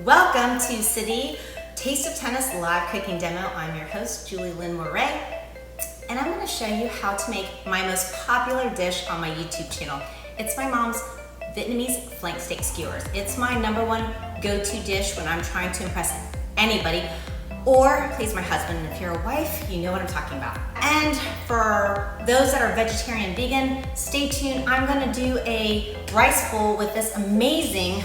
Welcome to CITI Taste of Tennis live cooking demo. I'm your host, Julie Lynn Moray, and I'm going to show you how to make my most popular dish on my YouTube channel. It's my mom's Vietnamese flank steak skewers. It's my #1 go-to dish when I'm trying to impress anybody or please my husband. And if you're a wife, you know what I'm talking about. And for those that are vegetarian and vegan, stay tuned. I'm going to do a rice bowl with this amazing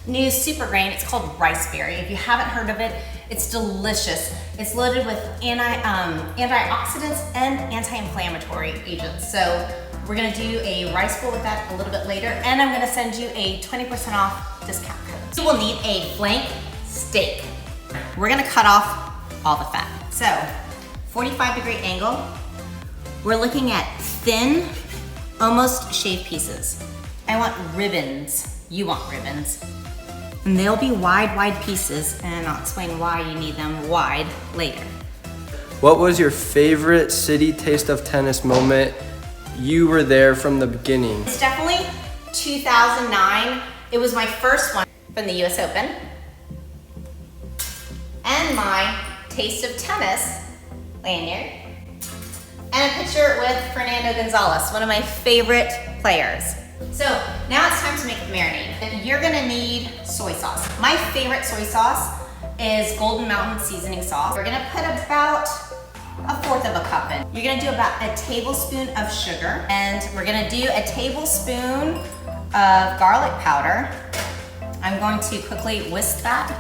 new super grain. It's called Riceberry. If you haven't heard of it, it's delicious. It's loaded with antioxidants and anti-inflammatory agents. So we're gonna do a rice bowl with that a little bit later, and I'm gonna send you a 20% off discount code. So we'll need a flank steak. We're gonna cut off all the fat. So 45-degree angle. We're looking at thin, almost shaved pieces. I want ribbons. You want ribbons. And they'll be wide pieces, and I'll explain why you need them wide later. What was your favorite CITI Taste of Tennis moment? You were there from the beginning. It's definitely 2009. It was my first one from the US Open. And my Taste of Tennis lanyard. And a picture with Fernando Gonzalez, one of my favorite players. So now it's time to make the marinade. And you're gonna need soy sauce. My favorite soy sauce is Golden Mountain seasoning sauce. We're gonna put about 1/4 of a cup in. You're gonna do about a tablespoon of sugar, and we're gonna do a tablespoon of garlic powder. I'm going to quickly whisk that.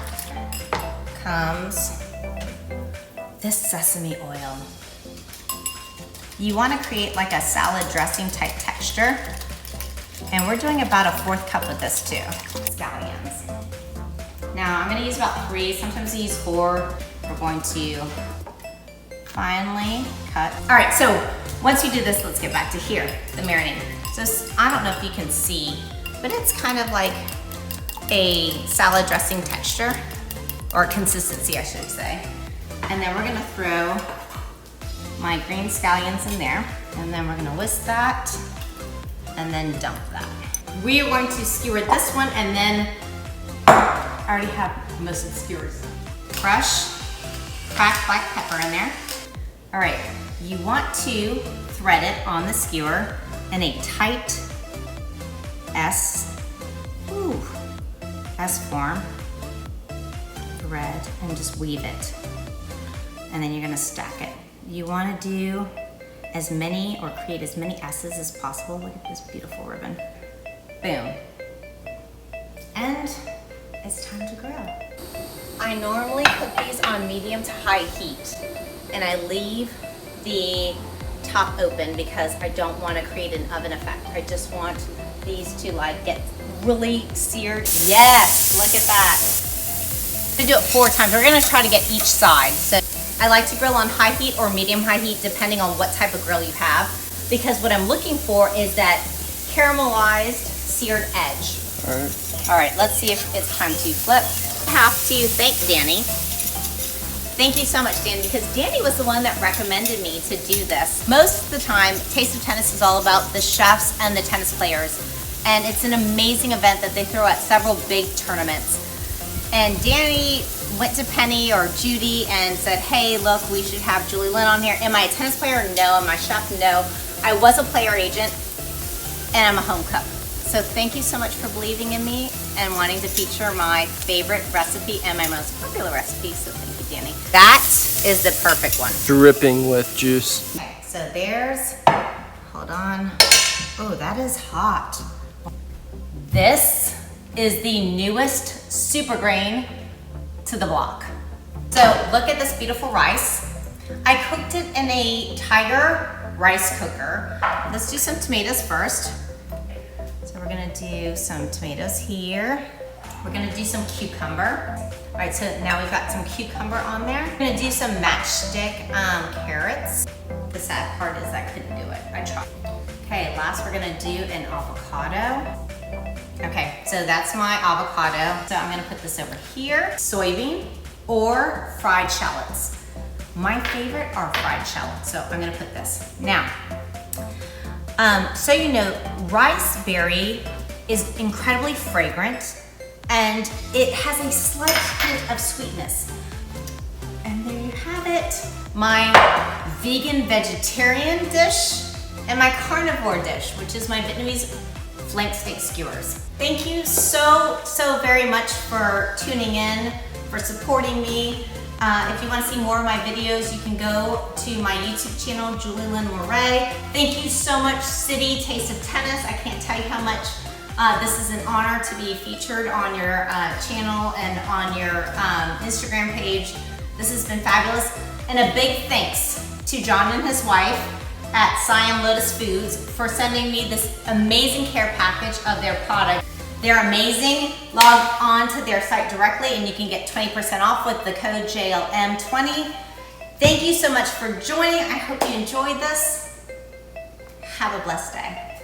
Comes this sesame oil. You wanna create like a salad dressing type texture. And we're doing about 1/4 cup with this too. Scallions. Now I'm gonna use about 3, sometimes I use 4. We're going to finely cut. All right, so once you do this, let's get back to here, the marinade. So I don't know if you can see, but it's kind of like a salad dressing texture, or consistency, I should say. And then we're gonna throw my green scallions in there, and then we're gonna whisk that, and then dump that. We are going to skewer this one, and then I already have most of the skewers. Fresh cracked black pepper in there. All right, you want to thread it on the skewer in a tight S form. Thread and just weave it. And then you're gonna stack it. You wanna do as many, or create as many S's as possible. Look at this beautiful ribbon. Boom. And it's time to grill. I normally cook these on medium to high heat, and I leave the top open because I don't want to create an oven effect. I just want these to like get really seared. Yes, look at that. I'm gonna do it 4 times. We're gonna try to get each side. So I like to grill on high heat or medium high heat, depending on what type of grill you have, because what I'm looking for is that caramelized seared edge. All right, let's see if it's time to flip. I have to thank Danny. Thank you so much, Danny, because Danny was the one that recommended me to do this. Most of the time, Taste of Tennis is all about the chefs and the tennis players, and it's an amazing event that they throw at several big tournaments. And Danny went to Penny or Judy and said, hey, look, we should have Julie Lynn on here. Am I a tennis player? No. Am I a chef? No. I was a player agent, and I'm a home cook. So thank you so much for believing in me and wanting to feature my favorite recipe and my most popular recipe. So thank you, Danny. That is the perfect one. Dripping with juice. Okay, so there's, hold on. Oh, that is hot. This is the newest super grain to the block. So look at this beautiful rice. I cooked it in a Tiger rice cooker. Let's do some tomatoes first. So we're gonna do some tomatoes here. We're gonna do some cucumber. All right, so now we've got some cucumber on there. We're gonna do some matchstick carrots. The sad part is I couldn't do it, I tried. Okay, last we're gonna do an avocado. Okay, so that's my avocado. So I'm gonna put this over here. Soybean or fried shallots. My favorite are fried shallots, so I'm gonna put this. Now, so you know, Riceberry is incredibly fragrant and it has a slight hint of sweetness. And there you have it. My vegan vegetarian dish and my carnivore dish, which is my Vietnamese flank steak skewers. Thank you so very much for tuning in, for supporting me. If you want to see more of my videos, you can go to my YouTube channel, Julie Lynn Moray. Thank you so much, CITI Taste of Tennis. I can't tell you how much this is an honor to be featured on your channel and on your Instagram page. This has been fabulous. And a big thanks to John and his wife at Siam Lotus Foods for sending me this amazing care package of their product. They're amazing. Log on to their site directly and you can get 20% off with the code JLM20. Thank you so much for joining. I hope you enjoyed this. Have a blessed day.